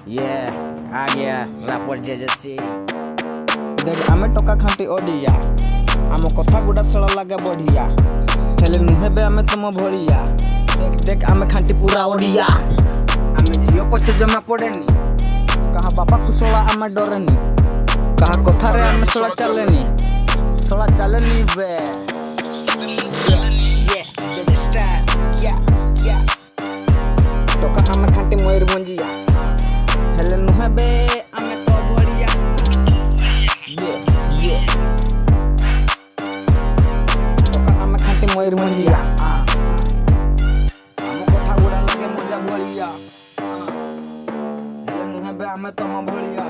Yeah, आ गया रापर जेजेसी देख आमे टका खांटी ओडिया आम कथा गुडा सळ लागे बढ़िया हेले नुहे बे आमे तम भरिया देख देख आमे खांटी पूरा ओडिया आमे झियो पछे जमा पड़ेनी कहा बापा कुसला आमे डरेनी कहा कथा रे आमे सळा चलेनी बे टका आमे खांटी मयूरभंजिया हेले नुहे बे आमे तो भरिया टका आमे खांटी मयूरभंजिया आम कथा गुडा लागे मजा भरिया हेले नुहे बे आमे तम भरिया।